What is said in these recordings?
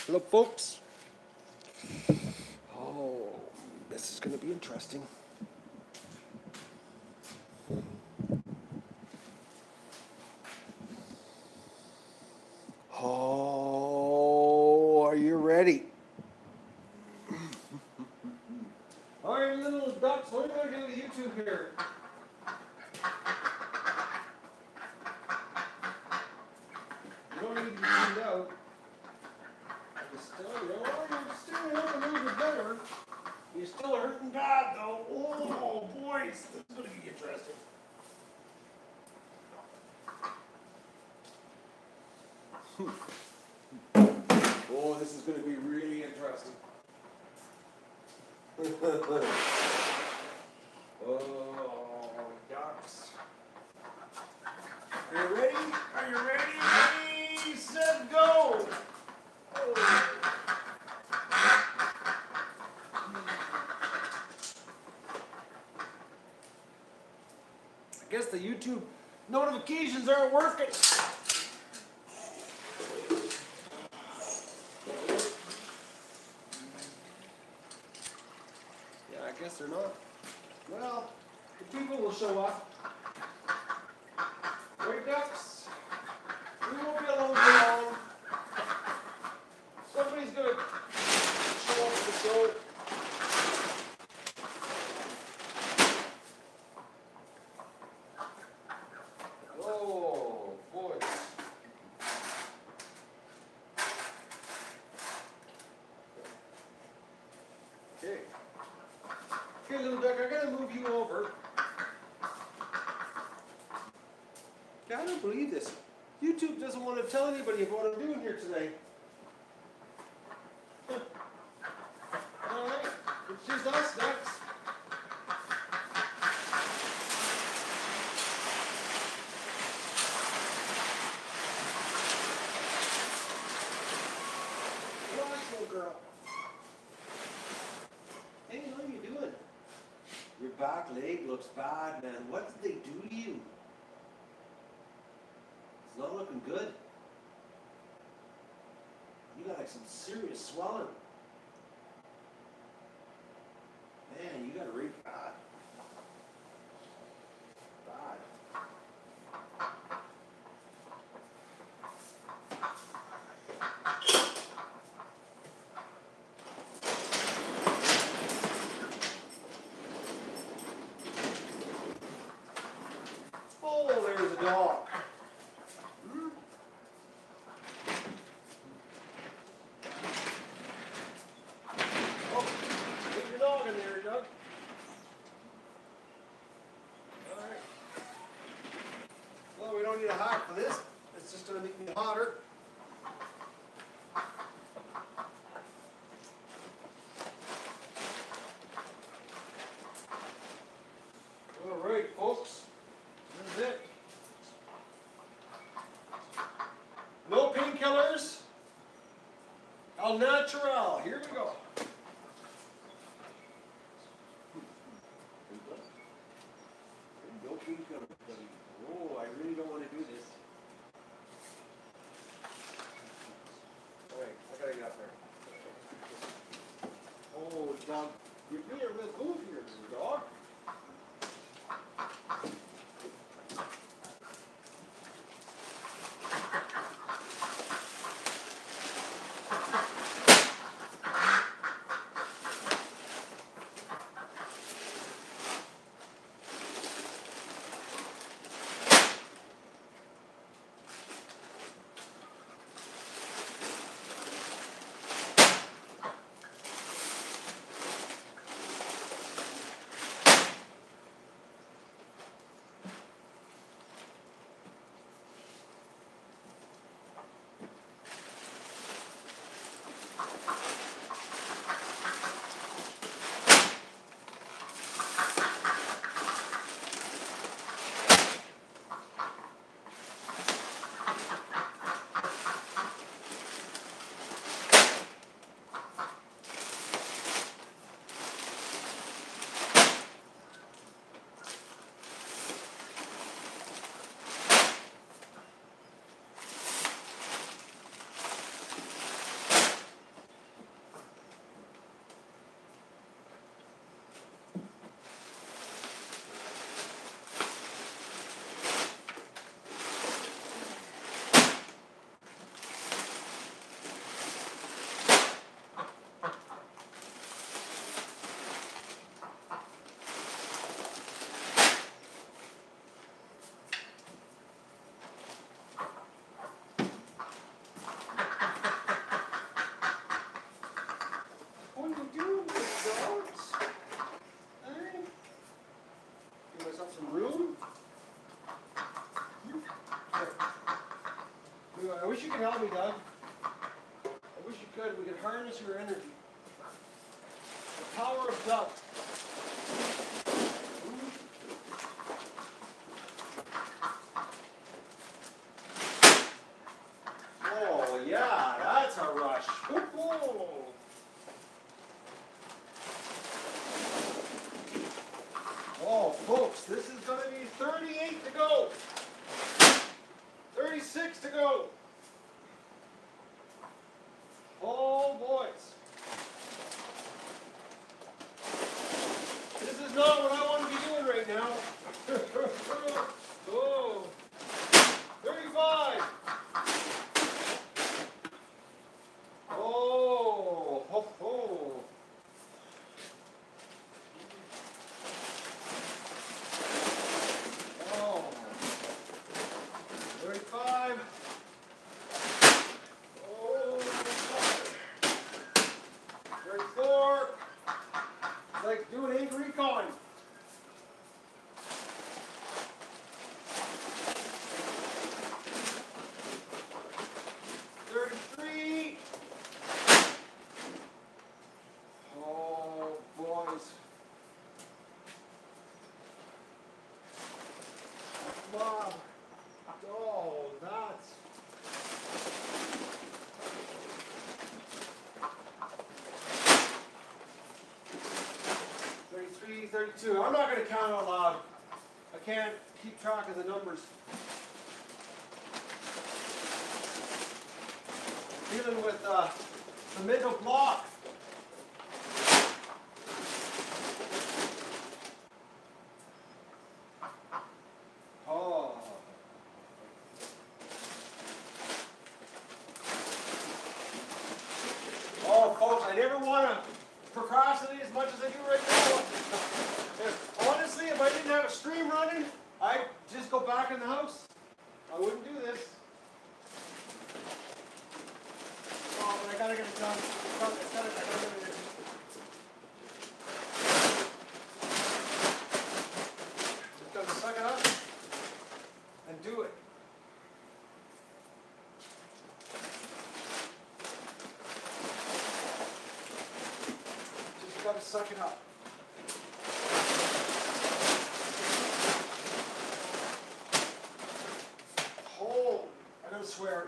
Hello, folks. Oh, this is going to be interesting. Oh, are you ready? All right, little ducks, what are we going to do with YouTube here? You don't need to be tuned out. You're still hurting a little bit better. You're still hurting bad, though. Oh, boys, this is going to be interesting. Oh, this is going to be really interesting. Oh, ducks. Are you ready? Are you ready? Ready, set, go! Oh. I guess the YouTube notifications aren't working. Yeah, I guess they're not. Well, the people will show up. Right, ducks? We won't be alone for long. Somebody's going to show up to the show. Oh, boy. Okay. Okay, little duck, I gotta move you over. I don't believe this. YouTube doesn't want to tell anybody about what I'm doing here today. Alright, it's just us, ducks. Relax, little girl. Hey, how are you doing? Your back leg looks bad, man. What did they do to you? It's not looking good. You got like some serious swelling. Man, you got it really bad. Bad. Oh, there's a dog. Oh, put your dog in there, Doug. Alright. Well, we don't need a hat for this. It's just going to make me hotter. Alright, folks. That's it. No painkillers. Al natural. Here we go. No painkillers, buddy. Oh, I really don't want to do this. Alright, I gotta get up there. Oh, dog. You're being a real goof here, dog. I wish you could help me, Doug. I wish you could. We could harness your energy. The power of Doug. Oh, yeah, that's a rush. Whoa. Oh, folks, this is going to be 38 to go. 36 to go. Oh, boys. This is not what I want to be doing right now. Oh, 35. Oh, ho, ho. Oh, 35. Oh, 34. It's like doing ink recon. 33. Oh, boys. Wow. Oh, that's... 33, 32. I'm not going to count out loud. I can't keep track of the numbers. Dealing with the mental block. Oh. Oh, folks, I never want to procrastinate as much as I do right now. Honestly, if I didn't have a stream running, I'd just go back in the house. I wouldn't do this. Oh, but I gotta get it done. I gotta get it. Just gotta suck it up and do it. Just gotta suck it up. Oh, I don't swear.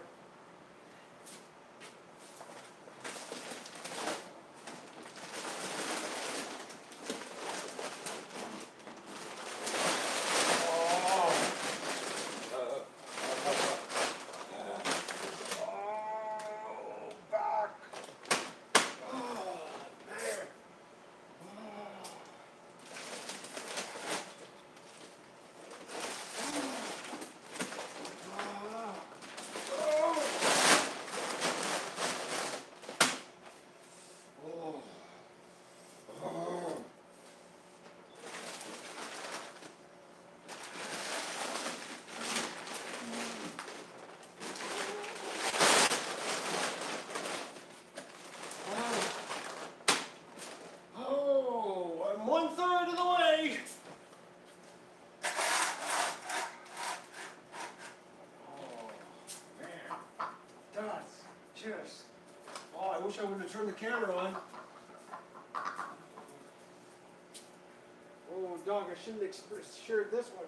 Oh, I wish I wouldn't have turned the camera on. Oh, dog, I shouldn't have shared this one.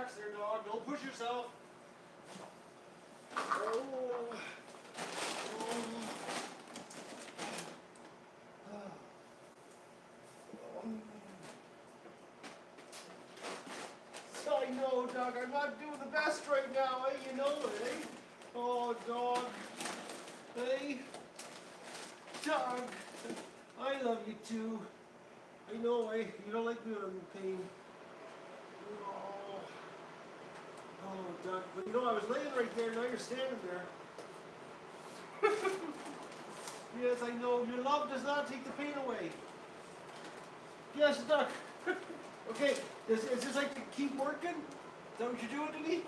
relax there, dog. Don't push yourself. Oh. I know, dog. I'm not doing the best right now, eh? You know it, eh? Oh, dog. Hey, dog. I love you too. I know, eh? You don't like me when I'm in pain. Oh, dog. But you know, I was laying right there. Now you're standing there. Yes, I know. Your love does not take the pain away. Yes, duck. Okay, is this like to keep working? Is that what you're doing to me?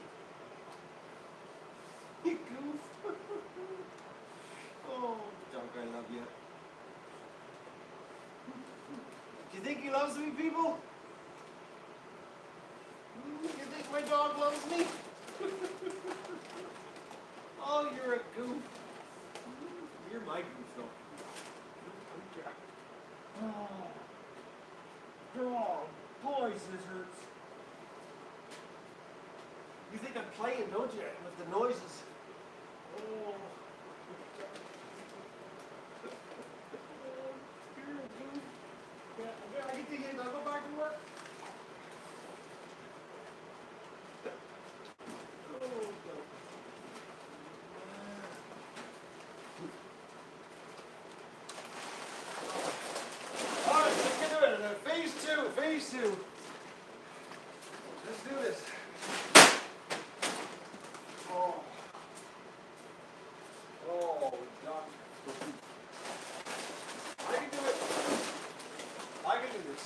You goof. Oh, duck, I love you. Do you think he loves me, people? You think my dog loves me? Oh, you're a goof. You're my goof, though. Oh, boys, this hurts. You think I'm playing, don't you, with the noises? Oh. You're a goof. Yeah, I get to get, I'll go back to work. Alright, let's get to it. Phase two. Let's do this. Oh, God. I can do it. I can do this.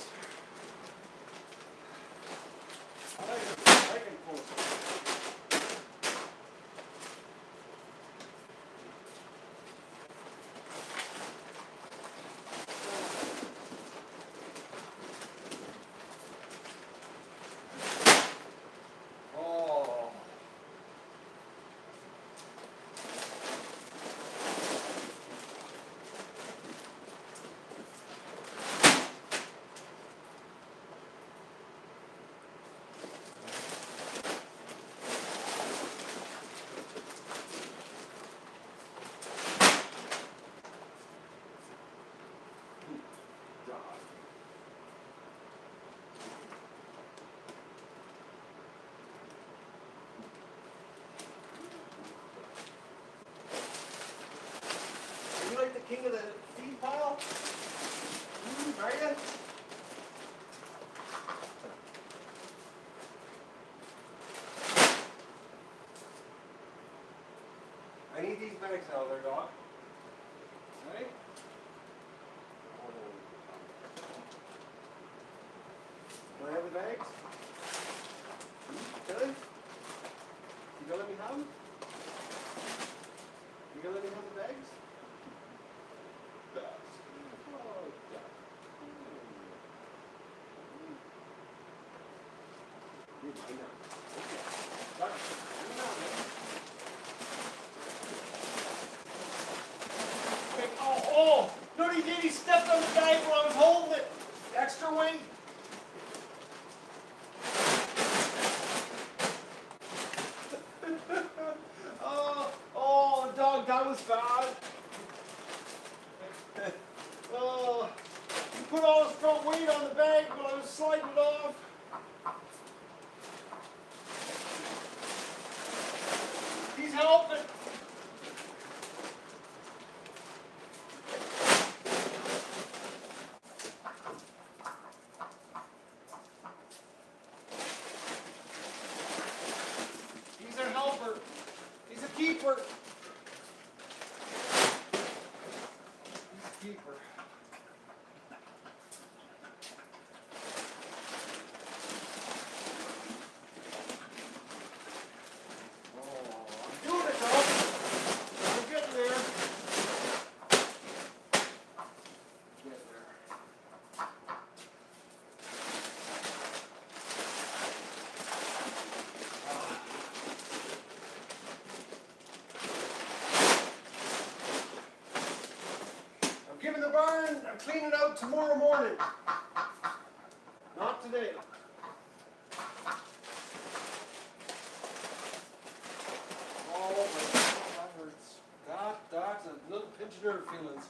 I can pull it. You like the king of the feed pile? Are you? I need these bags out of there, Doc. Right? Do I have the bags? Really? You gonna let me have them? You gonna let me have the bags? Oh, no, he did. He stepped on the bag while I was holding it. Extra weight. Oh, dog, that was bad. Oh, he put all his front weight on the bag while I was sliding it off. He's helping. He's our helper. He's a keeper. He's a keeper. Giving the barn, I'm cleaning out tomorrow morning. Not today. spirit feelings.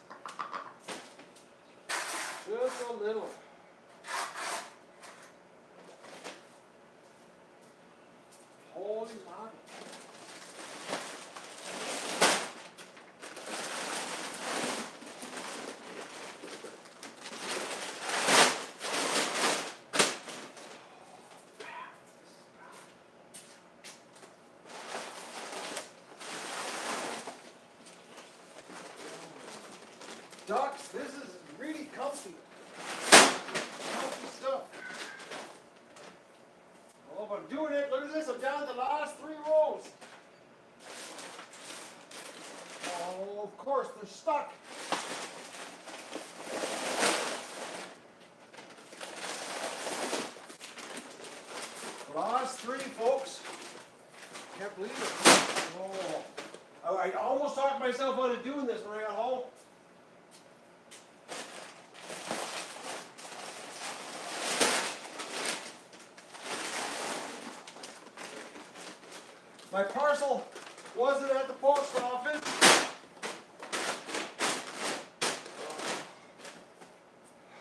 Just a little. Holy moly. Ducks, this is really comfy. Comfy stuff. Oh, but I'm doing it. Look at this. I'm down to the last 3 rows. Oh, of course, they're stuck. Last 3, folks. Can't believe it. Oh, I almost talked myself out of doing this when I got home. My parcel wasn't at the post office.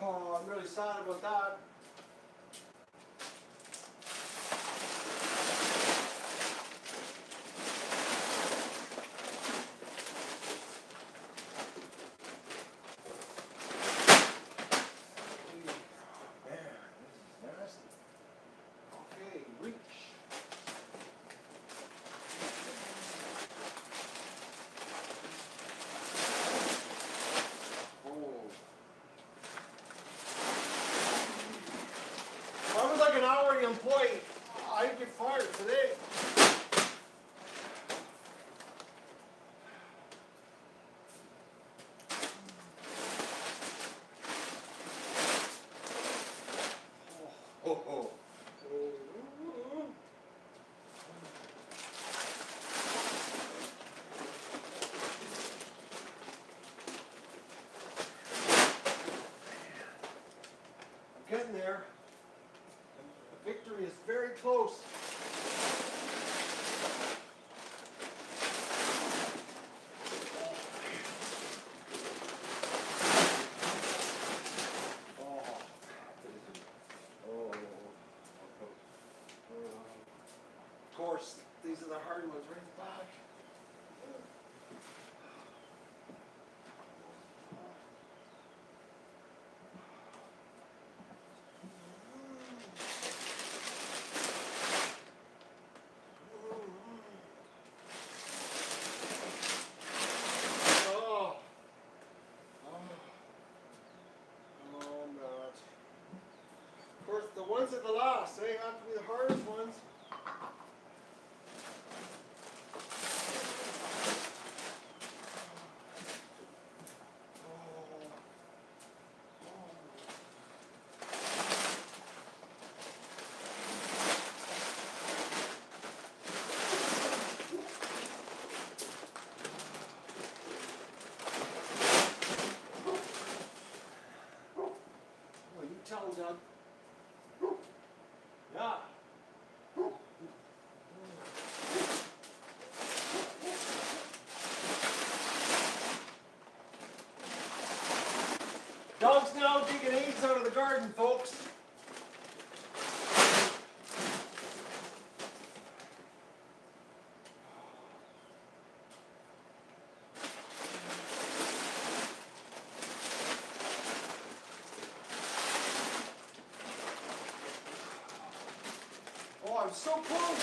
Oh, I'm really sad about that. Man, this is nasty. Okay, reach. I was like an hourly employee. I'd get fired today. Oh. I'm getting there. The victory is very close. Of course, these are the hard ones right in the back. Of course, the ones at the last, they have to be the hardest ones. Tell him, Doug. Yeah. Doug's now digging eggs out of the garden, folks. Oh, I'm so close.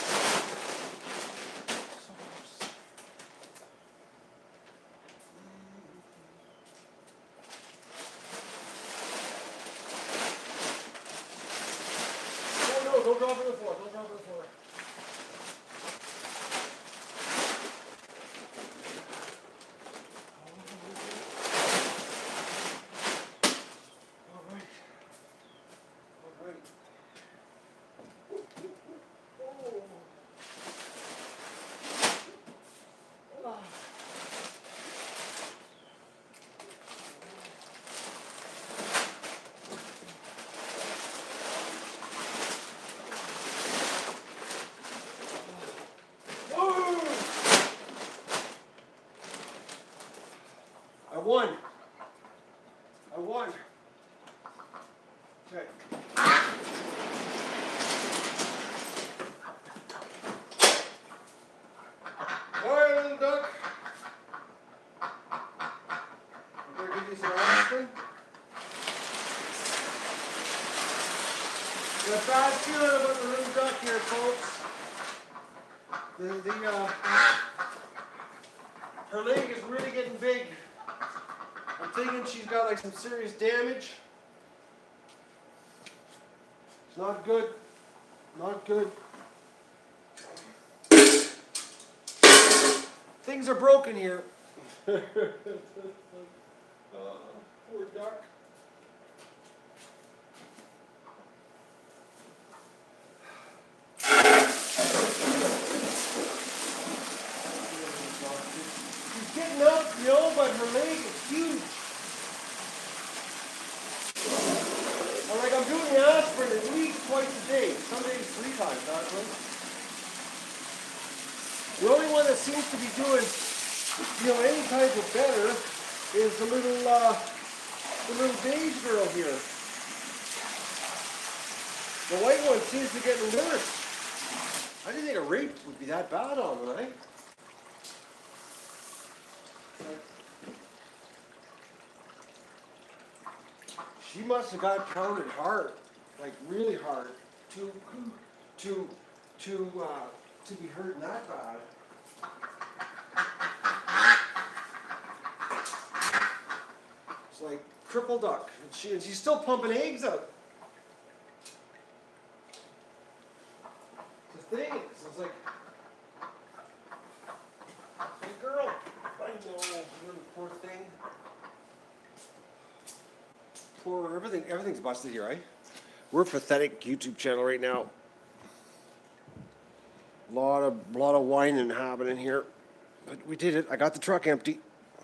So close. No, don't drop it on the floor. Don't drop it on the floor. All right. All right. won. I won. Okay. Alright, little duck. I'm going to give you some aspirin. Got a bad feeling about the little duck here, folks. Her leg is really getting big. I'm thinking she's got like some serious damage. It's not good. Not good. Things are broken here. Poor duck. She's getting up, you know, but her leg is huge. And like I'm doing the aspirin at least twice a day. Some days 3 times, actually. The only one that seems to be doing, you know, any type of better is the little beige girl here. The white one seems to be getting worse. I didn't think a rape would be that bad on them, right? She must have got pounded hard, like really hard, to be hurting that bad. It's like cripple duck, and she's still pumping eggs out. The thing is, it's like, hey girl, I know, little poor thing. Poor everything's busted here, right? We're a pathetic YouTube channel right now. Lot of whining happening here, but we did it. I got the truck empty.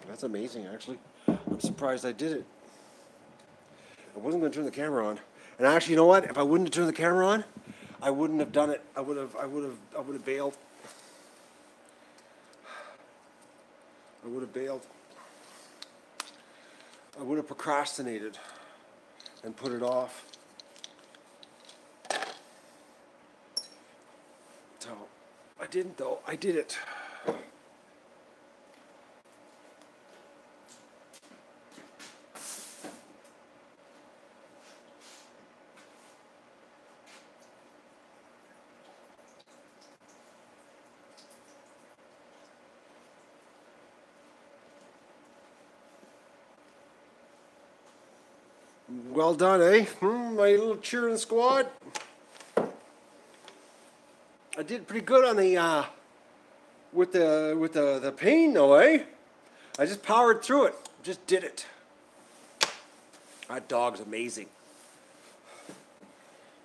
That's amazing, actually. I'm surprised I did it. I wasn't going to turn the camera on, and actually, you know what? If I wouldn't have turned the camera on, I wouldn't have done it. I would have bailed. I would have bailed. I would have procrastinated and put it off. So, I didn't though. I did it. Well done, eh? My little cheering squad. I did pretty good on the with the pain though, eh? I just powered through it. Just did it. That dog's amazing.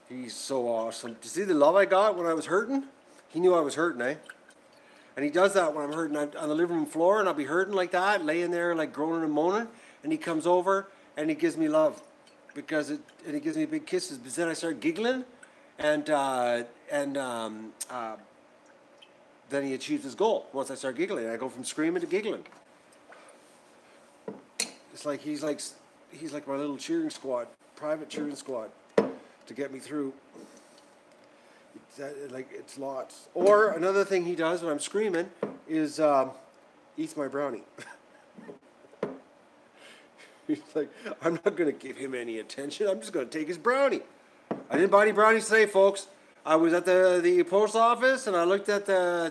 He's so awesome. Do you see the love I got when I was hurting? He knew I was hurting, eh? And he does that when I'm hurting. I'm on the living room floor and I'll be hurting like that, laying there like groaning and moaning, and he comes over and he gives me love. And he gives me big kisses. But then I start giggling, and then he achieves his goal. Once I start giggling, I go from screaming to giggling. It's like he's like my little cheering squad, private cheering squad, to get me through. It's lots. Or another thing he does when I'm screaming is eats my brownie. He's like, I'm not going to give him any attention. I'm just going to take his brownie. I didn't buy any brownies today, folks. I was at the post office and I looked at the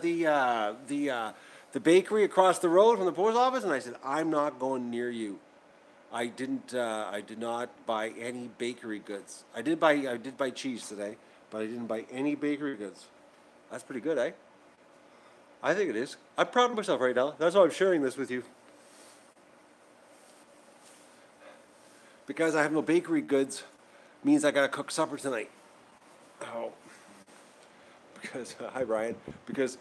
bakery across the road from the post office and I said, I'm not going near you. I did not buy any bakery goods. I did buy cheese today, but I didn't buy any bakery goods. That's pretty good, eh? I think it is. I'm proud of myself right now. That's why I'm sharing this with you. Because I have no bakery goods, means I gotta cook supper tonight. Oh, because hi Brian. Because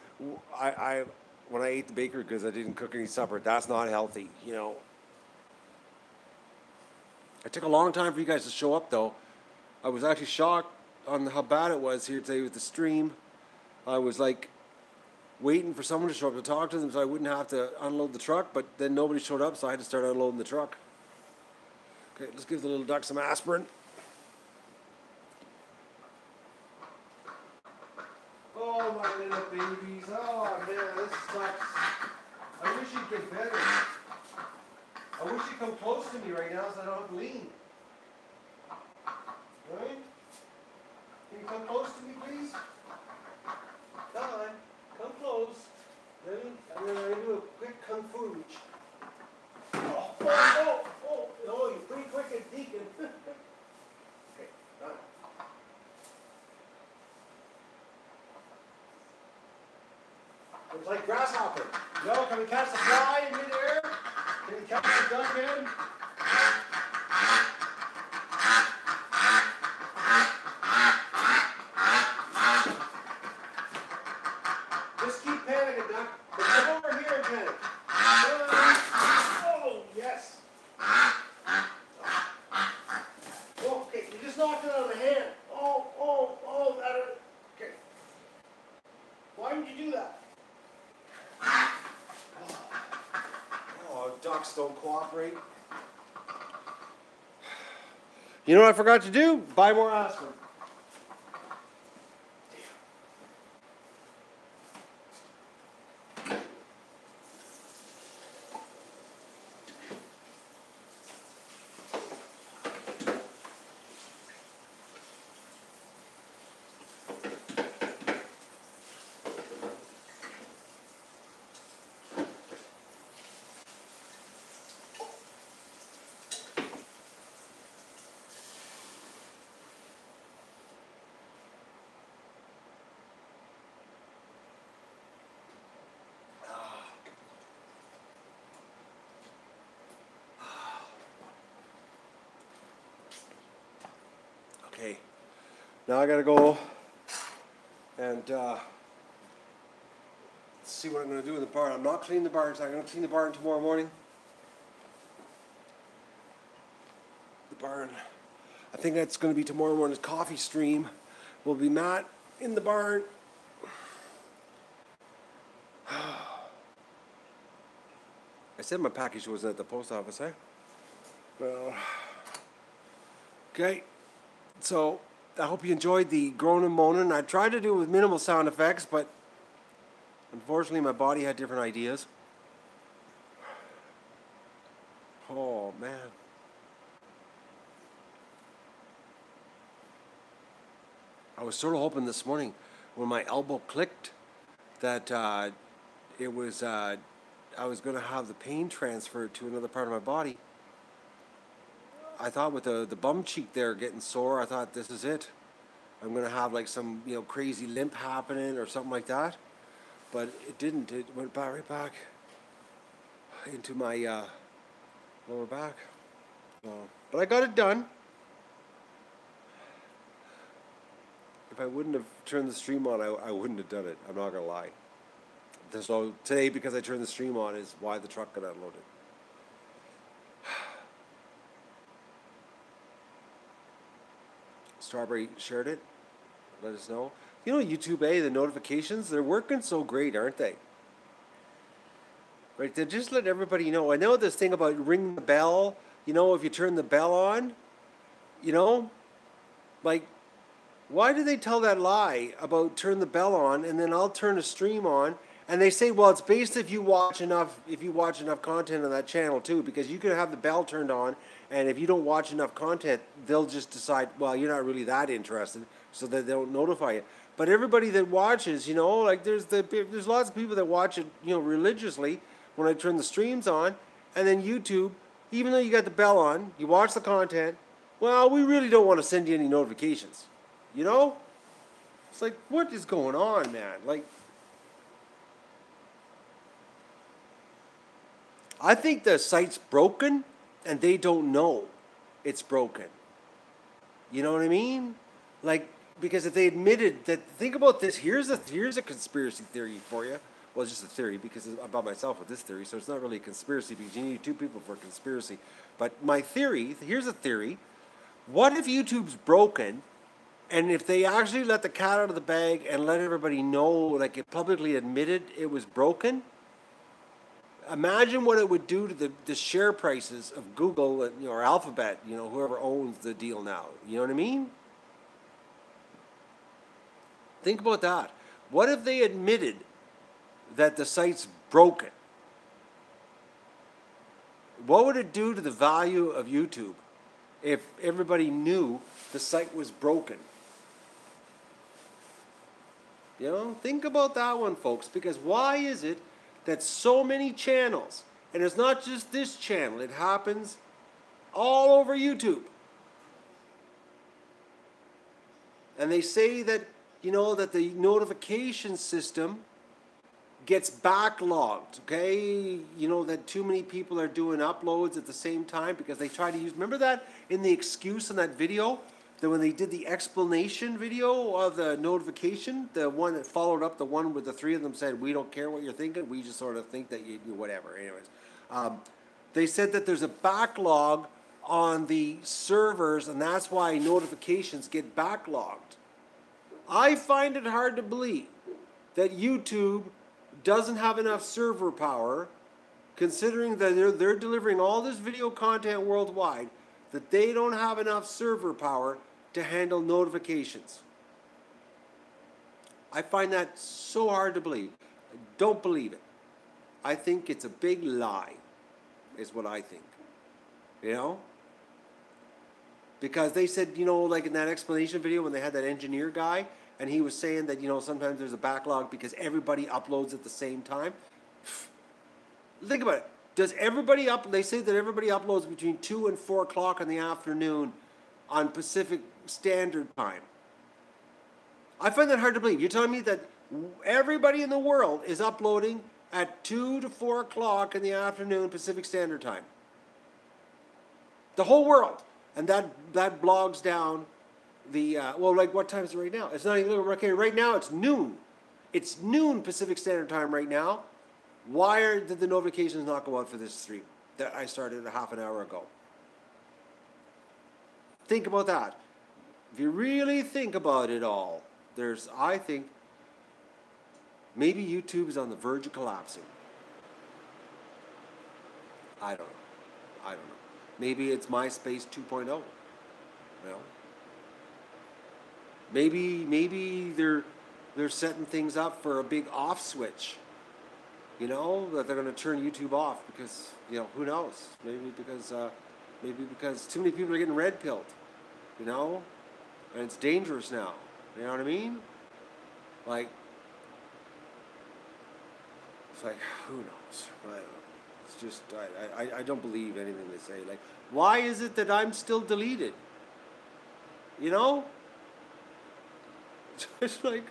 I when I ate the bakery goods, I didn't cook any supper. That's not healthy, you know. It took a long time for you guys to show up, though. I was actually shocked on how bad it was here today with the stream. I was like, waiting for someone to show up to talk to them so I wouldn't have to unload the truck, but then nobody showed up, so I had to start unloading the truck. Okay, let's give the little duck some aspirin. Oh, my little babies. Oh, man, this sucks. I wish you'd get better. I wish you'd come close to me right now so I don't have to lean. Right? Can you come close to me, please? Come on. Come close. Then I'm going to do a quick kung fu. Oh, you're pretty quick at deacon. Okay, done. It's like grasshopper. No, can we catch the fly in midair? Can we catch the duck head? Just keep panicking, duck. But come over here and panic. Oh, yes. Okay, you just knocked it out of the hand. Oh, that hurt. Okay. Why did you do that? Oh, ducks don't cooperate. You know what I forgot to do? Buy more aspirin. Okay, now I gotta go and see what I'm gonna do in the barn. I'm not cleaning the barn, so I'm gonna clean the barn tomorrow morning. The barn, I think that's gonna be tomorrow morning's coffee stream. Will be Matt in the barn. I said my package wasn't at the post office, eh? Well, okay. So, I hope you enjoyed the groaning and moaning. I tried to do it with minimal sound effects, but unfortunately my body had different ideas. Oh, man. I was sort of hoping this morning when my elbow clicked that I was going to have the pain transferred to another part of my body. I thought with the bum cheek there getting sore, I thought this is it. I'm going to have like some, crazy limp happening or something like that. But it didn't. It went back right back into my lower back. But I got it done. If I wouldn't have turned the stream on, I wouldn't have done it. I'm not going to lie. So today, because I turned the stream on, is why the truck got unloaded. Strawberry shared it. Let us know. You know, YouTube, the notifications, they're working so great, aren't they? Right, they just let everybody know. I know this thing about ring the bell, if you turn the bell on, like, why do they tell that lie about turn the bell on and then I'll turn a stream on and they say, well, it's based if you watch enough content on that channel too, because you can have the bell turned on and if you don't watch enough content, they'll just decide, well, you're not really that interested, so that they don't notify you. But everybody that watches, like there's lots of people that watch it, religiously when I turn the streams on, and then YouTube, even though you got the bell on, you watch the content, well, we really don't want to send you any notifications. It's like, what is going on, man? Like, I think the site's broken and they don't know it's broken. You know what I mean? Like, because if they admitted that, think about this, here's a conspiracy theory for you. Well, it's just a theory because I'm by myself with this theory, so it's not really a conspiracy because you need two people for a conspiracy. But my theory, here's a theory. What if YouTube's broken And if they actually let the cat out of the bag and let everybody know, like it publicly admitted it was broken, imagine what it would do to the share prices of Google, or Alphabet, whoever owns the deal now. You know what I mean? Think about that. What if they admitted that the site's broken? What would it do to the value of YouTube if everybody knew the site was broken? Think about that one, folks, because why is it that so many channels, and it's not just this channel, it happens all over YouTube. And they say that, that the notification system gets backlogged, okay? That too many people are doing uploads at the same time because they try to use, remember that in the excuse in that video? That when they did the explanation video of the notification, the one that followed up the one where the three of them said, we don't care what you're thinking, we just sort of think that you do whatever. Anyways, they said that there's a backlog on the servers, and that's why notifications get backlogged. I find it hard to believe that YouTube doesn't have enough server power, considering that they're delivering all this video content worldwide, that they don't have enough server power to handle notifications. I find that so hard to believe. I don't believe it. I think it's a big lie, is what I think. Because they said, like in that explanation video when they had that engineer guy, and he was saying that, sometimes there's a backlog because everybody uploads at the same time. Think about it. Does everybody they say that everybody uploads between 2 and 4 o'clock in the afternoon on Pacific Standard Time. I find that hard to believe. You're telling me that everybody in the world is uploading at 2 to 4 o'clock in the afternoon Pacific Standard Time. The whole world. And that blogs down the, like what time is it right now? It's not even, okay, right now it's noon. It's noon Pacific Standard Time right now. Why did the notifications not go out for this stream that I started a half an hour ago? Think about that. If you really think about it all, I think, maybe YouTube is on the verge of collapsing. I don't know. Maybe it's MySpace 2.0. Maybe they're setting things up for a big off switch. That they're going to turn YouTube off because, who knows? Maybe because too many people are getting red pilled, and it's dangerous now. You know what I mean? It's like, who knows? I don't know. It's just, I don't believe anything they say. Like, why is it that I'm still deleted? It's like,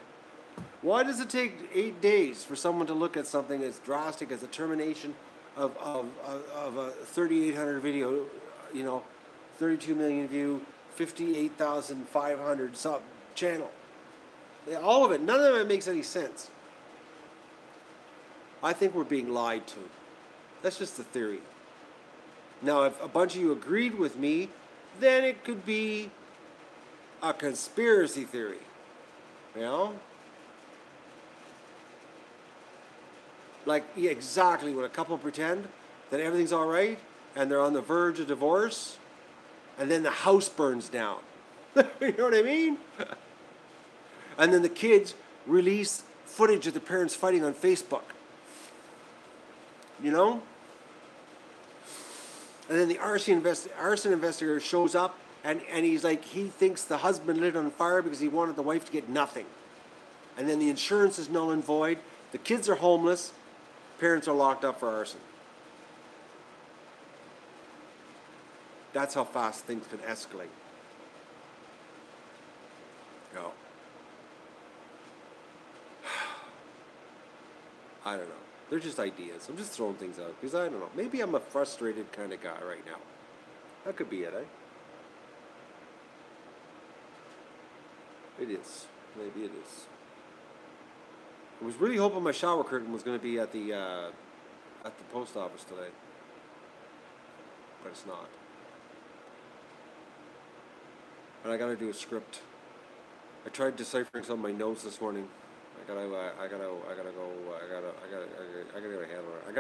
why does it take 8 days for someone to look at something as drastic as a termination of a 3,800 video, 32 million view, 58,500 sub channel? All of it, none of it makes any sense. I think we're being lied to. That's just the theory. Now, if a bunch of you agreed with me, then it could be a conspiracy theory. Like, yeah, exactly, when a couple pretend that everything's all right and they're on the verge of divorce and then the house burns down. You know what I mean? And then the kids release footage of the parents fighting on Facebook. And then the arson investigator shows up and he's like, he thinks the husband lit on fire because he wanted the wife to get nothing. And then the insurance is null and void. The kids are homeless. Parents are locked up for arson. That's how fast things can escalate. I don't know. They're just ideas. I'm just throwing things out because I don't know. Maybe I'm a frustrated kind of guy right now. That could be it, eh? It is. Maybe it is. I was really hoping my shower curtain was going to be at the post office today, but it's not. And I got to do a script I tried deciphering some of my notes this morning. I gotta go. I gotta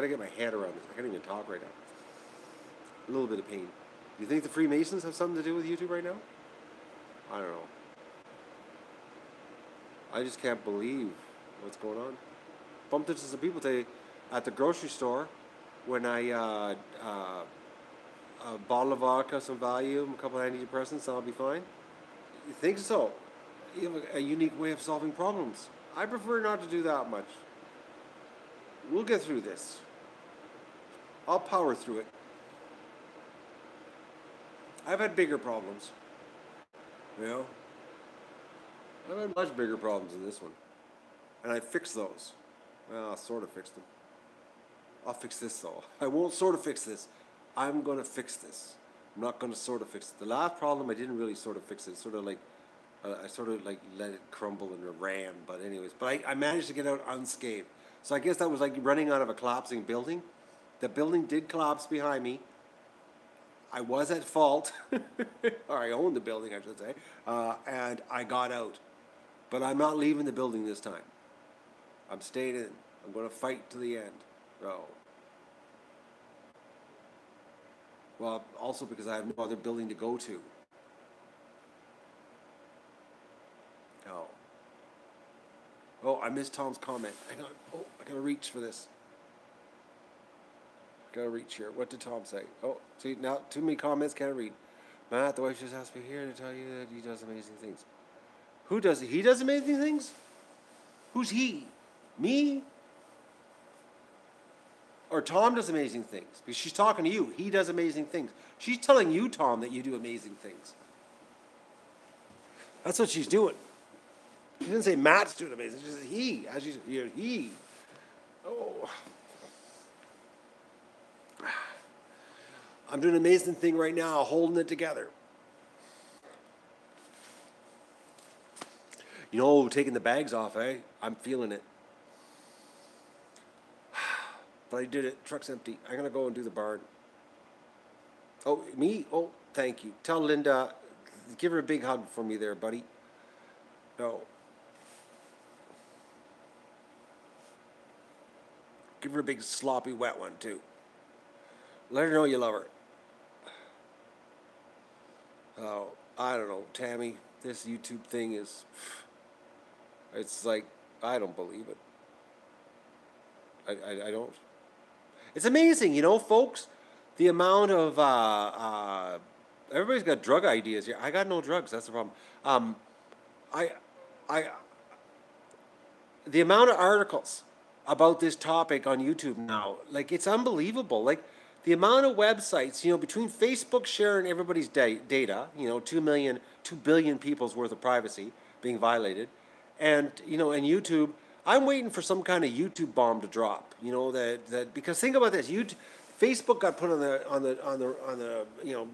get my head around this. I can't even talk right now. A little bit of pain. You think the Freemasons have something to do with YouTube right now? I don't know. I just can't believe what's going on. Bumped into some people today at the grocery store when I a bottle of vodka, some Valium, a couple of antidepressants, and I'll be fine. You think so? You have a unique way of solving problems. I prefer not to do that much. We'll get through this. I'll power through it. I've had bigger problems. You know? I've had much bigger problems than this one. And I fixed those. Well, I sort of fixed them. I'll fix this though. I won't sort of fix this. I'm going to fix this. I'm not going to sort of fix it. The last problem, I didn't really sort of fix it. Sort of like, I sort of like let it crumble and it ran. But anyways, but I managed to get out unscathed. So I guess that was like running out of a collapsing building. The building did collapse behind me. I was at fault, or I owned the building, I should say, and I got out. But I'm not leaving the building this time. I'm staying in. I'm going to fight to the end. Oh. Well, also because I have no other building to go to. Oh. Oh, I missed Tom's comment. Hang on. Oh, I got to reach for this. Gotta reach here. What did Tom say? Oh, see, now too many comments, can't read. Matt, the wife just asked me here to tell you that he does amazing things. Who does he? He does amazing things? Who's he? Me? Or Tom does amazing things? Because she's talking to you. He does amazing things. She's telling you, Tom, that you do amazing things. That's what she's doing. She didn't say Matt's doing amazing. She said he. As you said, he. Oh. I'm doing an amazing thing right now, holding it together. You know, taking the bags off, eh? I'm feeling it. But I did it. Truck's empty. I'm going to go and do the barn. Oh, me? Oh, thank you. Tell Linda, give her a big hug for me there, buddy. No. Give her a big sloppy wet one, too. Let her know you love her. Oh, I don't know, Tammy. This YouTube thing is... It's like, I don't believe it. I don't. It's amazing, you know, folks. The amount of... everybody's got drug ideas here. I got no drugs. That's the problem. The amount of articles about this topic on YouTube now, like, it's unbelievable. Like, the amount of websites, you know, between Facebook sharing everybody's data, you know, 2 billion people's worth of privacy being violated, and, you know, and YouTube, I'm waiting for some kind of YouTube bomb to drop, you know, that because think about this, Facebook got put on the you know,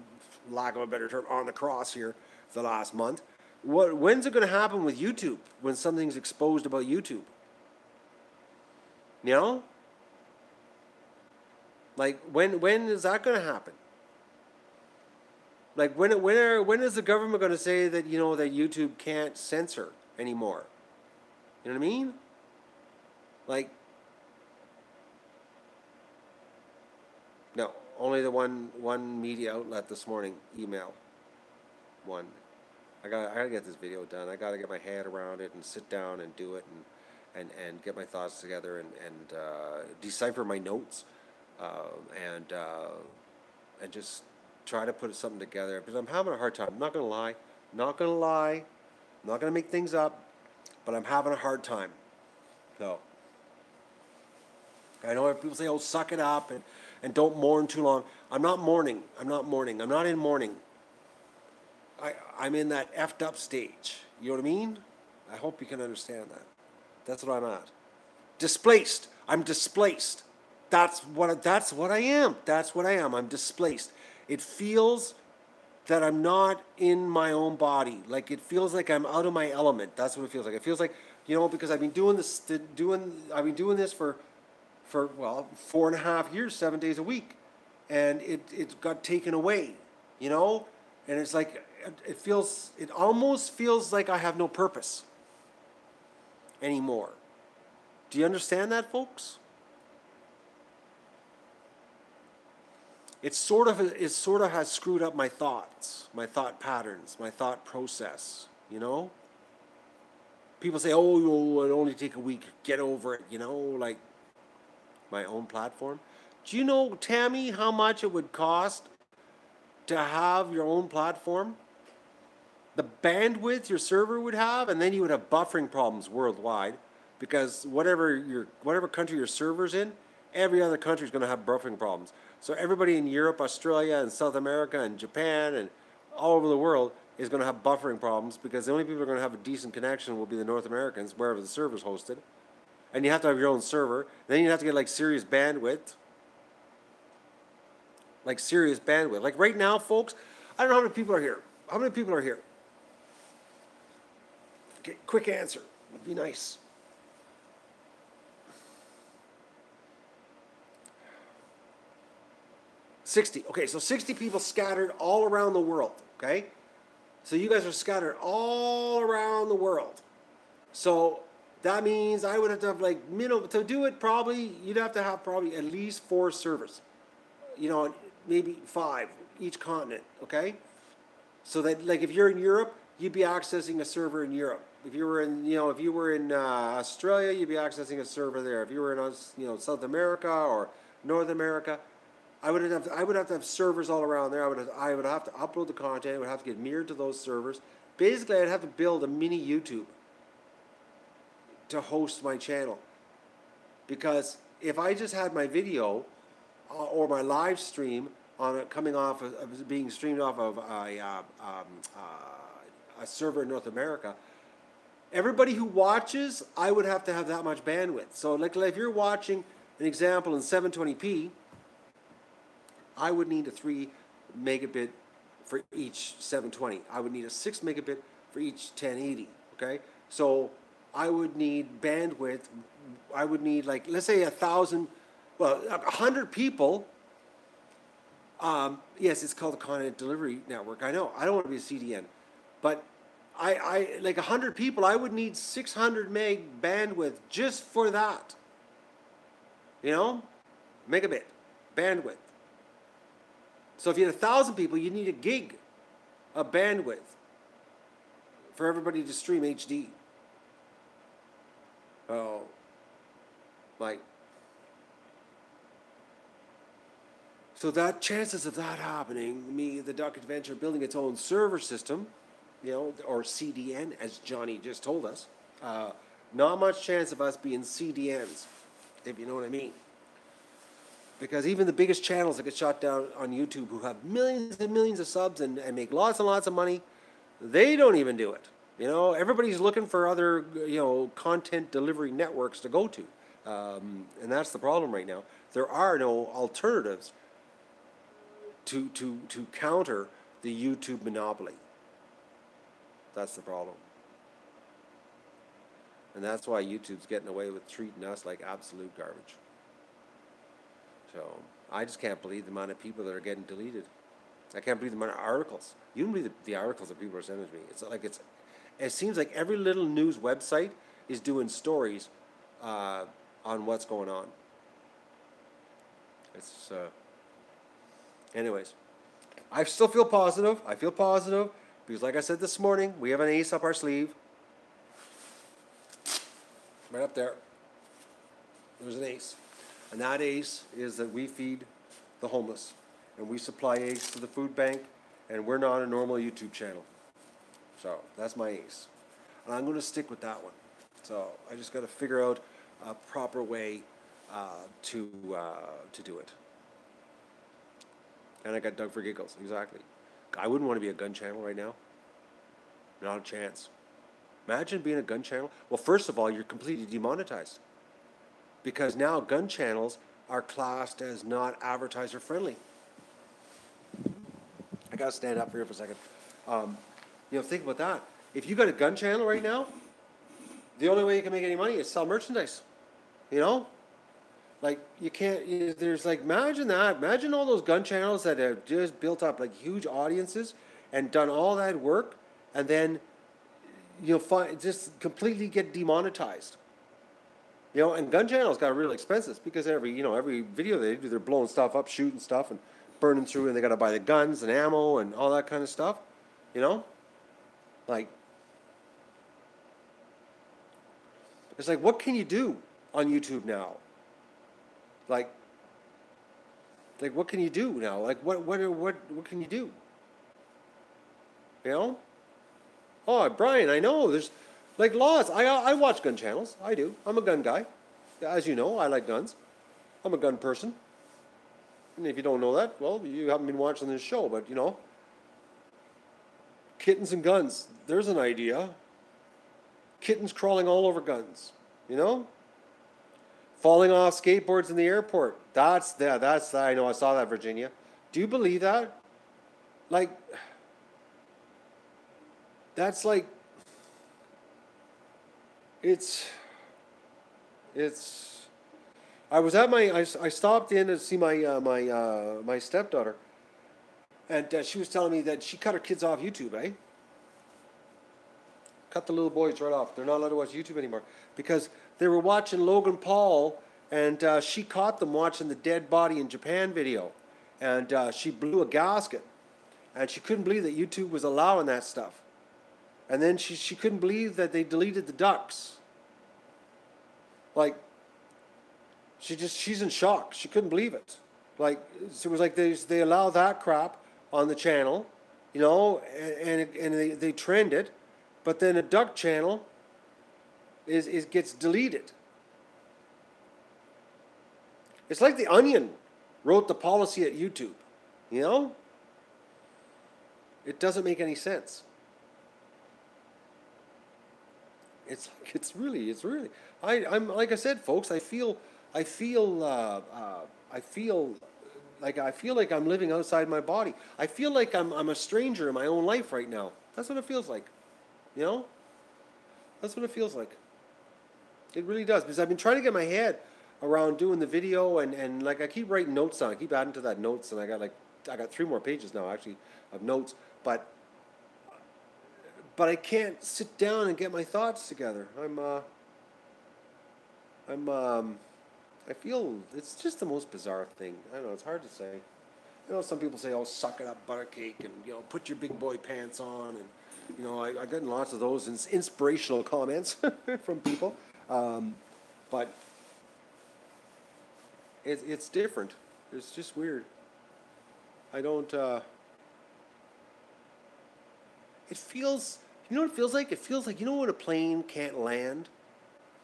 lack of a better term, on the cross here the last month. When's it going to happen with YouTube when something's exposed about YouTube? You know? Like, when is that going to happen? Like, when is the government going to say that, you know, that YouTube can't censor anymore? You know what I mean? Like, no, only the one media outlet this morning, email. One. I gotta get this video done. I gotta get my head around it and sit down and do it and get my thoughts together and decipher my notes. And just try to put something together, because I'm having a hard time. I'm not gonna lie. I'm not gonna make things up, but I'm having a hard time. So I know people say, "Oh, suck it up and don't mourn too long." I'm not mourning. I'm not in mourning. I'm in that effed up stage. You know what I mean? I hope you can understand that. That's what I'm at. Displaced. I'm displaced. That's what I am. That's what I am. I'm displaced. It feels that I'm not in my own body. Like, it feels like I'm out of my element. That's what it feels like. It feels like, you know, because I've been doing this for well, 4.5 years, 7 days a week, and it got taken away, you know, and it's like it almost feels like I have no purpose anymore. Do you understand that, folks? It sort of has screwed up my thoughts, my thought patterns, my thought process, you know? People say, oh, it'll only take a week, get over it, you know, like my own platform. Do you know, Tammy, how much it would cost to have your own platform? The bandwidth your server would have, and then you would have buffering problems worldwide, because whatever country your server's in, every other country is going to have buffering problems. So everybody in Europe, Australia, and South America, and Japan, and all over the world is going to have buffering problems, because the only people who are going to have a decent connection will be the North Americans, wherever the server's hosted. And you have to have your own server. Then you have to get like serious bandwidth. Like serious bandwidth. Like right now, folks, I don't know how many people are here. How many people are here? Okay, quick answer. Would be nice. $60. Okay, so 60 people scattered all around the world. Okay? So you guys are scattered all around the world. So that means I would have to have like minimum to do it. Probably you'd have to have probably at least 4 servers. You know, maybe 5 each continent. Okay, so that like if you're in Europe, you'd be accessing a server in Europe. If you were in Australia, you'd be accessing a server there. If you were in South America or North America, I would have to have servers all around there. I would have to upload the content. It would have to get mirrored to those servers. Basically, I'd have to build a mini YouTube to host my channel, because if I just had my video or my live stream being streamed off of a server in North America, everybody who watches, I would have to have that much bandwidth. So like if you're watching an example in 720p, I would need a 3 megabit for each 720. I would need a 6 megabit for each 1080. Okay, so I would need bandwidth. I would need, like, let's say 100 people. Yes, it's called a content delivery network. I know. I don't want to be a CDN, but I like 100 people. I would need 600 meg bandwidth just for that. You know, megabit bandwidth. So if you had 1,000 people, you need a gig of bandwidth for everybody to stream HD. Oh, like, so that chances of that happening, the Duck Adventure building its own server system, or CDN, as Johnny just told us, not much chance of us being CDNs, if you know what I mean. Because even the biggest channels that get shut down on YouTube, who have millions and millions of subs and make lots and lots of money, they don't even do it. Everybody's looking for other, content delivery networks to go to. And that's the problem right now. There are no alternatives to counter the YouTube monopoly. That's the problem. And that's why YouTube's getting away with treating us like absolute garbage. So I just can't believe the amount of people that are getting deleted. I can't believe the amount of articles. You don't believe the articles that people are sending to me. It seems like every little news website is doing stories on what's going on. Anyways, I still feel positive. I feel positive because, like I said this morning, we have an ace up our sleeve. Right up there. There's an ace. And that ace is that we feed the homeless. And we supply ace to the food bank. And we're not a normal YouTube channel. So that's my ace. And I'm going to stick with that one. So I just got to figure out a proper way to do it. And I got dug for giggles. Exactly. I wouldn't want to be a gun channel right now. Not a chance. Imagine being a gun channel. Well, first of all, you're completely demonetized. Because now gun channels are classed as not advertiser friendly. I got to stand up here for a second. Think about that. If you got a gun channel right now, the only way you can make any money is sell merchandise. Like you can't. There's like, imagine that. Imagine all those gun channels that have just built up like huge audiences, and done all that work, and then you'll find just completely get demonetized. You know, and gun channels got real expensive because every video they do, they're blowing stuff up, shooting stuff, and burning through, and they got to buy the guns and ammo and all that kind of stuff. You know, like it's like, what can you do on YouTube now? Like what can you do now? Like what can you do? You know? Oh, Brian, I know there's like laws. I watch gun channels. I do. I'm a gun guy. As you know, I like guns. I'm a gun person. And if you don't know that, well, you haven't been watching this show, but you know. Kittens and guns. There's an idea. Kittens crawling all over guns. You know? Falling off skateboards in the airport. That's I know, I saw that, Virginia. Do you believe that? Like, that's like, it's, I was at I stopped in to see my stepdaughter, and she was telling me that she cut her kids off YouTube, eh? Cut the little boys right off. They're not allowed to watch YouTube anymore because they were watching Logan Paul, and she caught them watching the dead body in Japan video, and she blew a gasket, and she couldn't believe that YouTube was allowing that stuff, and then she couldn't believe that they deleted the ducks. Like, she's in shock. She couldn't believe it. Like, so it was like they allow that crap on the channel, you know, and they trend it, but then a duck channel gets deleted. It's like the Onion wrote the policy at YouTube, you know? It doesn't make any sense. It's really. I'm like I said, folks. I feel like I'm living outside my body. I feel like I'm a stranger in my own life right now. That's what it feels like. You know? That's what it feels like. It really does. Because I've been trying to get my head around doing the video, and like I keep writing notes down. I keep adding to that notes, and I got 3 more pages now actually of notes. But I can't sit down and get my thoughts together. I feel it's just the most bizarre thing. I don't know, it's hard to say. You know, some people say, "Oh, suck it up, buttercake," and you know, put your big boy pants on, and you know, I got lots of those inspirational comments from people, but it's different. It's just weird. I don't. It feels. You know what it feels like? It feels like, you know when a plane can't land?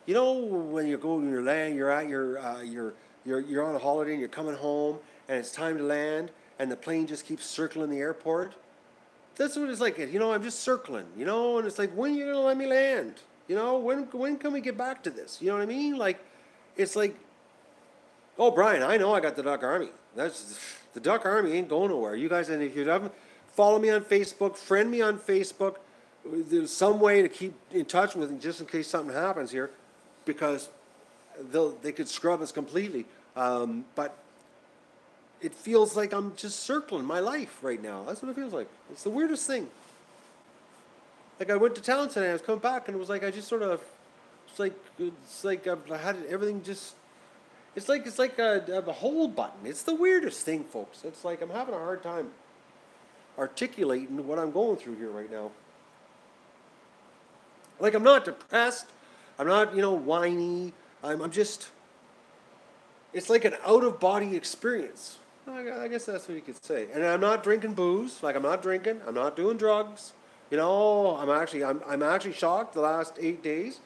You know when you're going to land, you're at you're on a holiday and you're coming home and it's time to land and the plane just keeps circling the airport? That's what it's like. You know, I'm just circling, you know, and it's like, when are you going to let me land? You know, when can we get back to this? You know what I mean? Like, it's like, oh, Brian, I know I got the Duck Army. The Duck Army ain't going nowhere. You guys, and if you haven't, follow me on Facebook, friend me on Facebook. There's some way to keep in touch with me just in case something happens here, because they could scrub us completely. But it feels like I'm just circling my life right now. That's what it feels like. It's the weirdest thing. Like, I went to town today, I was coming back, and it was like I just sort of, it's like I had everything just, it's like a hold button. It's the weirdest thing, folks. It's like I'm having a hard time articulating what I'm going through here right now. Like, I'm not depressed. I'm not, you know, whiny. I'm just, it's like an out-of-body experience. I guess that's what you could say. And I'm not drinking booze. Like, I'm not drinking. I'm not doing drugs. You know, I'm actually shocked the last 8 days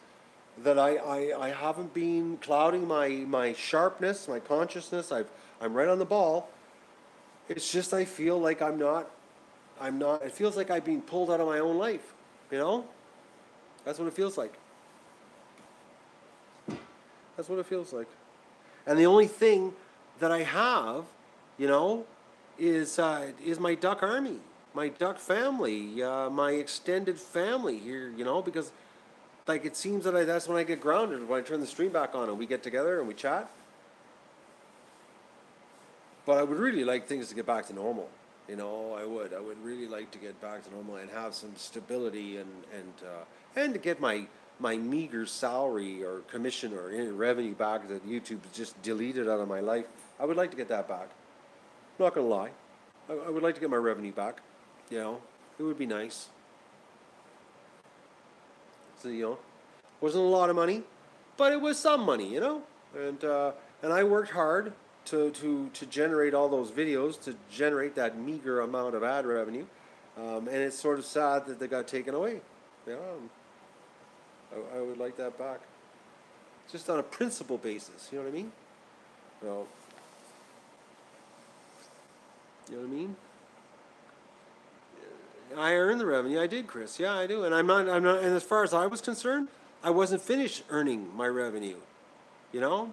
that I haven't been clouding my sharpness, my consciousness. I'm right on the ball. It's just I feel like I'm not, it feels like I've been pulled out of my own life, you know? That's what it feels like. That's what it feels like. And the only thing that I have, you know, is my Duck Army, my Duck family, my extended family here, you know, because like it seems that that's when I get grounded, when I turn the stream back on and we get together and we chat. But I would really like things to get back to normal. You know, I would. I would really like to get back to normal and have some stability and to get my meager salary or commission or any revenue back that YouTube just deleted out of my life. I would like to get that back. Not gonna lie, I would like to get my revenue back. You know, it would be nice. So you know, wasn't a lot of money, but it was some money. You know, and I worked hard to generate all those videos, to generate that meager amount of ad revenue, and it's sort of sad that they got taken away. Yeah, I would like that back, just on a principle basis. You know what I mean? Well, you know what I mean? I earned the revenue. I did, Chris. Yeah, I do. And I'm not. And as far as I was concerned, I wasn't finished earning my revenue. You know,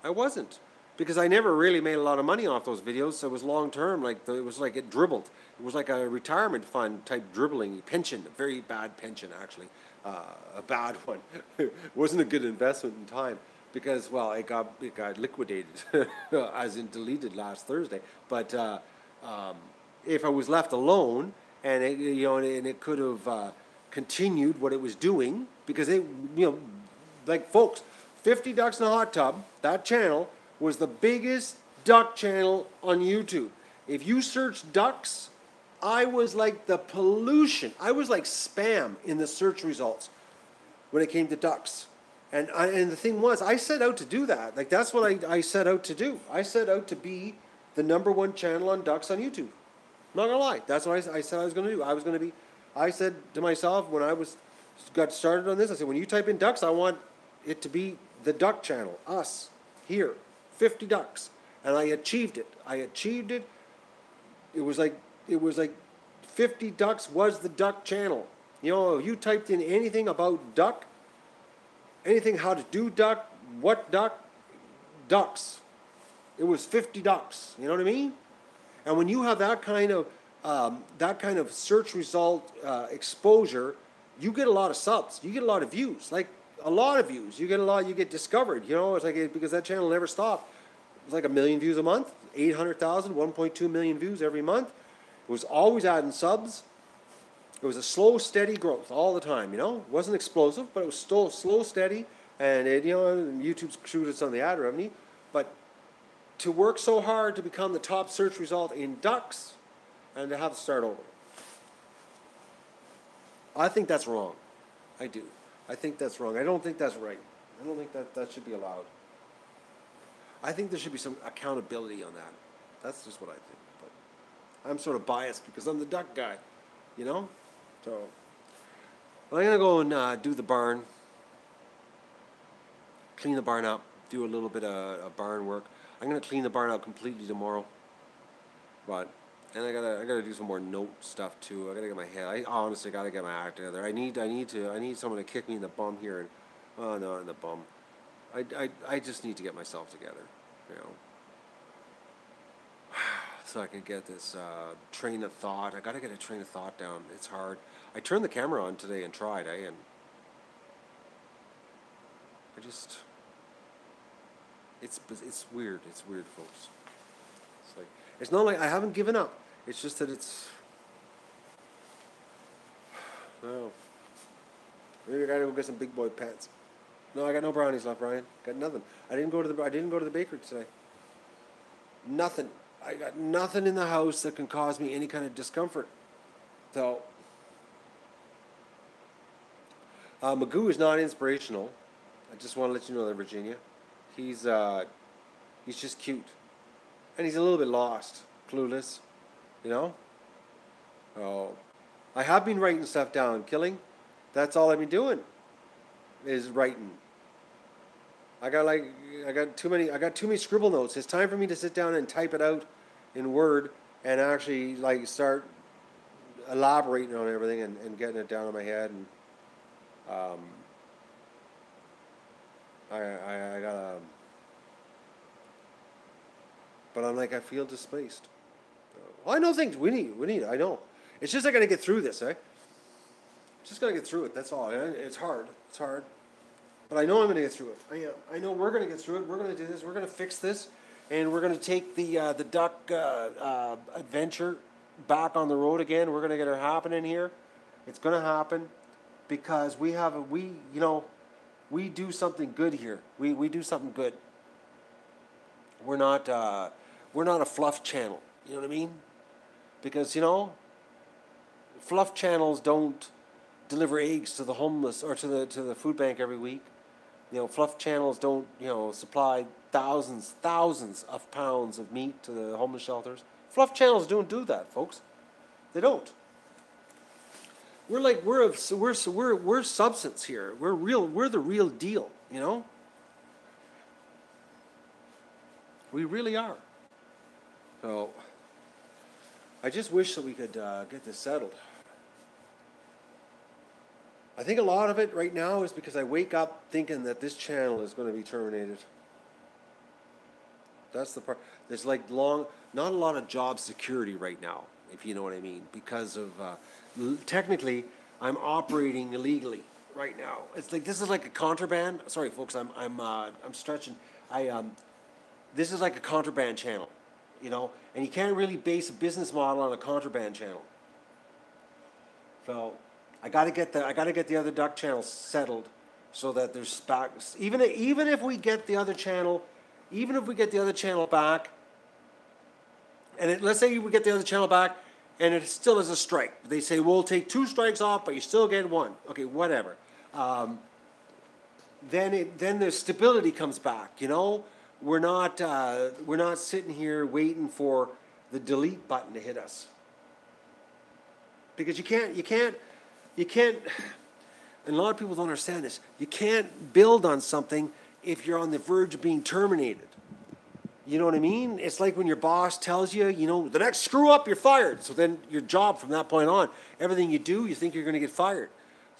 I wasn't, because I never really made a lot of money off those videos. So it was long term. It was like it dribbled. It was like a retirement fund type dribbling pension. A very bad pension, actually. A bad one. It wasn't a good investment in time, because, well, it got liquidated, as in deleted last Thursday. But if I was left alone, and it could have continued what it was doing, because like, folks, 50 Ducks in a Hot Tub, that channel was the biggest duck channel on YouTube. If you search ducks, I was like the pollution. I was like spam in the search results when it came to ducks. And the thing was, I set out to do that. Like, that's what I set out to do. I set out to be the #1 channel on ducks on YouTube. Not gonna lie, that's what I said I was gonna do. I said to myself when I got started on this, I said, when you type in ducks, I want it to be the duck channel, us, here, 50 ducks. And I achieved it. It was like 50 ducks was the duck channel. You know, you typed in anything about duck, anything how to do duck, what duck, ducks. It was 50 ducks. You know what I mean? And when you have that kind of search result exposure, you get a lot of subs. You get a lot of views. Like, a lot of views. You get discovered. You know, it's like because that channel never stopped. It was like 1 million views a month, 800,000, 1.2 million views every month. It was always adding subs. It was a slow, steady growth all the time. You know, it wasn't explosive, but it was still slow, steady. And YouTube screwed us on the ad revenue. But to work so hard to become the top search result in ducks, and to have to start over, I think that's wrong. I do. I think that's wrong. I don't think that's right. I don't think that should be allowed. I think there should be some accountability on that. That's just what I think. But I'm sort of biased because I'm the duck guy, you know? So I'm going to go and do the barn, clean the barn up, do a little bit of barn work. I'm going to clean the barn out completely tomorrow. And I gotta do some more note stuff too. I gotta get my head. I honestly gotta get my act together. I need someone to kick me in the bum here, and oh no, in the bum. I just need to get myself together, you know, so I can get this train of thought. I gotta get a train of thought down. It's hard. I turned the camera on today and tried, and it's weird. It's weird, folks. It's like, it's not like I haven't given up. It's just that it's, no. Maybe I gotta go get some big boy pants. No, I got no brownies left, Brian. Got nothing. I didn't go to the bakery today. Nothing. I got nothing in the house that can cause me any kind of discomfort. So, Magoo is not inspirational. I just want to let you know that, Virginia. He's just cute. And he's a little bit lost, clueless, you know? Oh, I have been writing stuff down, Killing. That's all I've been doing, is writing. I got too many scribble notes. It's time for me to sit down and type it out in Word and actually like start elaborating on everything and getting it down in my head. And I gotta. But I'm like, I feel displaced. Well, I know things we need. I know. It's just I gotta get through this, eh? Just gotta get through it. That's all. It's hard. It's hard. But I know I'm gonna get through it. I know we're gonna get through it. We're gonna do this. We're gonna fix this, and we're gonna take the duck adventure back on the road again. We're going to get it happening here. It's going to happen because we do something good here. We do something good. We're not a fluff channel. You know what I mean? Because, fluff channels don't deliver eggs to the homeless or to the food bank every week. Fluff channels don't, supply thousands of pounds of meat to the homeless shelters. Fluff channels don't do that, folks. They don't. We're substance here. We're real. We're the real deal. We really are. So I just wish that we could get this settled. I think a lot of it right now is because I wake up thinking that this channel is going to be terminated. That's the part. There's not a lot of job security right now, if you know what I mean, because of technically I'm operating illegally right now. It's like this is like a contraband. Sorry, folks, I'm stretching. This is like a contraband channel, and you can't really base a business model on a contraband channel. So I got to get the other duck channels settled, so that there's back. Even if we get the other channel, back, and let's say we get the other channel back, and it still is a strike. They say we'll take 2 strikes off, but you still get 1. Okay, whatever. Then the stability comes back. We're not sitting here waiting for the delete button to hit us, because you can't. And a lot of people don't understand this. You can't build on something if you're on the verge of being terminated. You know what I mean? It's like when your boss tells you, the next screw up, you're fired. So then your job from that point on, everything you do, you think you're going to get fired.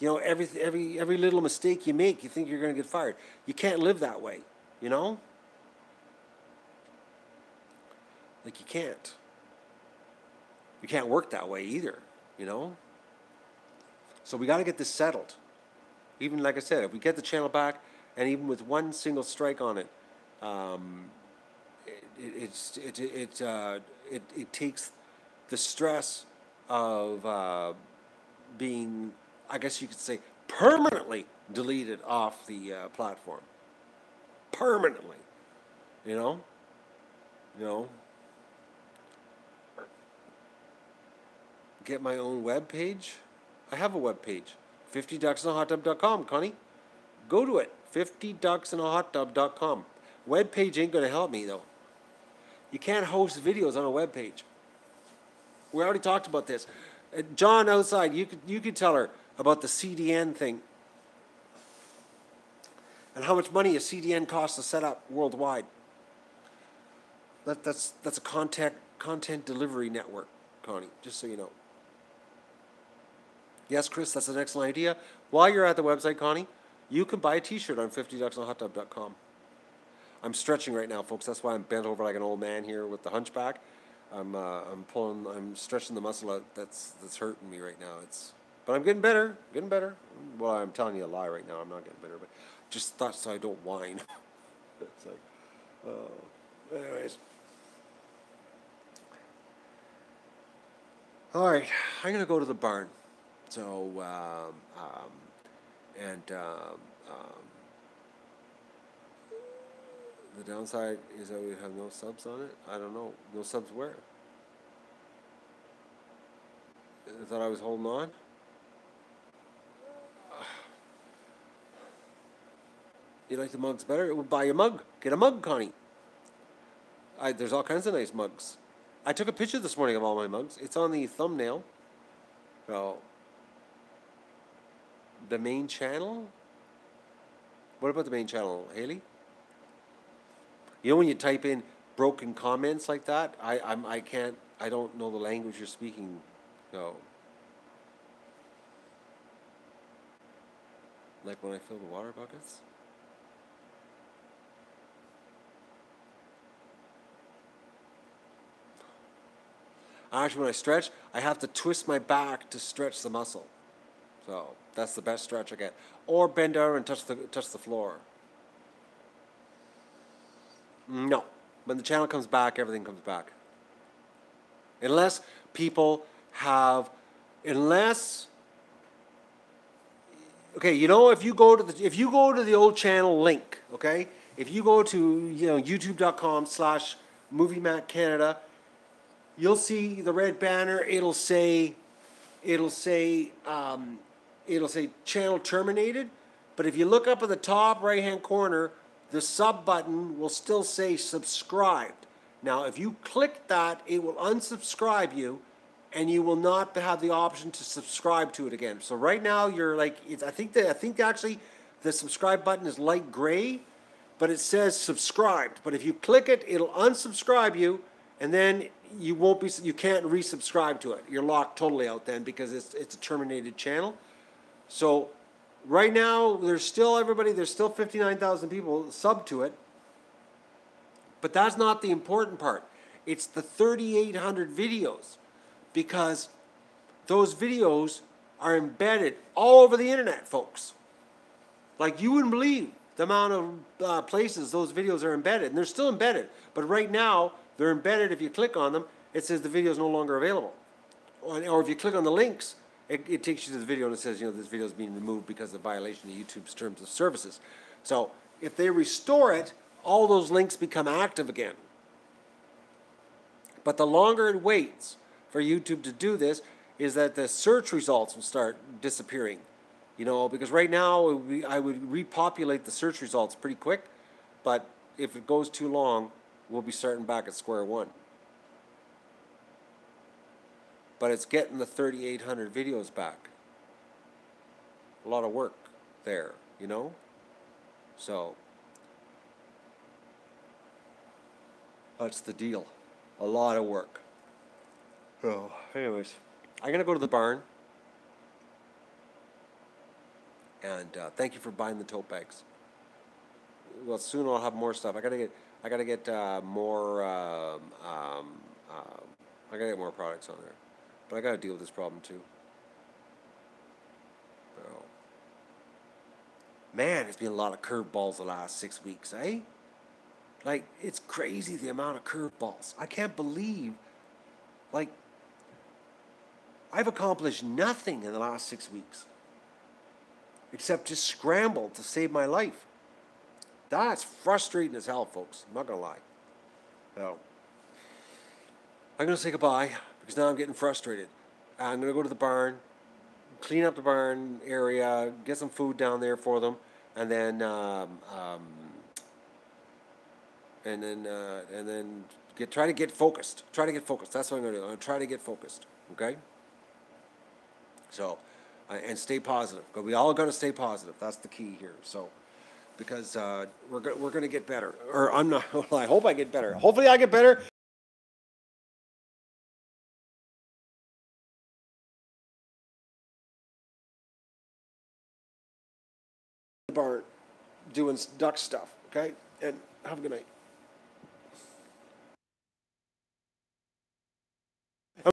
Every little mistake you make, you think you're going to get fired. You can't live that way, Like you can't. You can't work that way either, So we got to get this settled. Even like I said, if we get the channel back, and even with 1 single strike on it, it takes the stress of being, I guess you could say, permanently deleted off the platform. Permanently, Get my own web page. I have a web page, 50ducksinahottub.com, Connie. Go to it, 50ducksinahottub.com. Web page ain't going to help me, though. You can't host videos on a web page. We already talked about this. John outside, you could tell her about the CDN thing and how much money a CDN costs to set up worldwide. That's a content delivery network, Connie, just so you know. Yes, Chris, that's an excellent idea. While you're at the website, Connie, you can buy a t-shirt on 50ducksinahottub.com. I'm stretching right now, folks. That's why I'm bent over like an old man here with the hunchback. I'm stretching the muscle out that's hurting me right now. But I'm getting better. Well, I'm telling you a lie right now. I'm not getting better, but just thought so I don't whine. It's like, anyways. All right, I'm gonna go to the barn. So, the downside is that we have no subs on it. I don't know. No subs where? I thought I was holding on. You like the mugs better? We'll buy a mug. Get a mug, Connie. There's all kinds of nice mugs. I took a picture this morning of all my mugs. It's on the thumbnail. So, the main channel? What about the main channel, Haley? When you type in broken comments like that, I don't know the language you're speaking. No. Like when I fill the water buckets? Actually, when I stretch, I have to twist my back to stretch the muscle. So that's the best stretch I get. Or bend over and touch the floor. No. When the channel comes back, everything comes back. Unless people have, unless, okay, you know, if you go to the old channel link, okay, if you go to, you know, youtube.com/MovieMattCanada, you'll see the red banner. It'll say channel terminated. But if you look up at the top right hand corner, the sub button will still say subscribed. Now, if you click that, it will unsubscribe you, and you will not have the option to subscribe to it again. So right now you're like, I think actually the subscribe button is light gray, but it says subscribed. But if you click it, it'll unsubscribe you, and then you can't resubscribe to it. You're locked totally out then, because it's a terminated channel. So right now there's still 59,000 people sub to it. But that's not the important part. It's the 3,800 videos, because those videos are embedded all over the internet, folks. Like, you wouldn't believe the amount of places those videos are embedded, and they're still embedded. But right now, they're embedded. If you click on them, it says the video is no longer available. Or if you click on the links, it takes you to the video, and it says, you know, this video is being removed because of violation of YouTube's terms of services. So if they restore it, all those links become active again. But the longer it waits for YouTube to do this, is that the search results will start disappearing. You know, because right now I would repopulate the search results pretty quick, but if it goes too long, we'll be starting back at square one. But it's getting the 3,800 videos back. A lot of work there, you know? So that's the deal. A lot of work. So, anyways, I'm going to go to the barn. And thank you for buying the tote bags. Well, soon I'll have more stuff. I gotta get more. I gotta get more products on there, but I gotta deal with this problem too. Oh. Man, it's been a lot of curveballs the last 6 weeks, eh? Like, it's crazy the amount of curveballs. I can't believe, like, I've accomplished nothing in the last 6 weeks. Except just scramble to save my life. That's frustrating as hell, folks. I'm not going to lie. So, I'm going to say goodbye, because now I'm getting frustrated. I'm going to go to the barn, clean up the barn area, get some food down there for them, and then try to get focused. Try to get focused. That's what I'm going to do. I'm going to try to get focused. Okay? So, and stay positive. We all got to stay positive. That's the key here. So, because we're going to get better. Or I'm not. I hope I get better. Hopefully, I get better. Barn, doing duck stuff. Okay, and have a good night.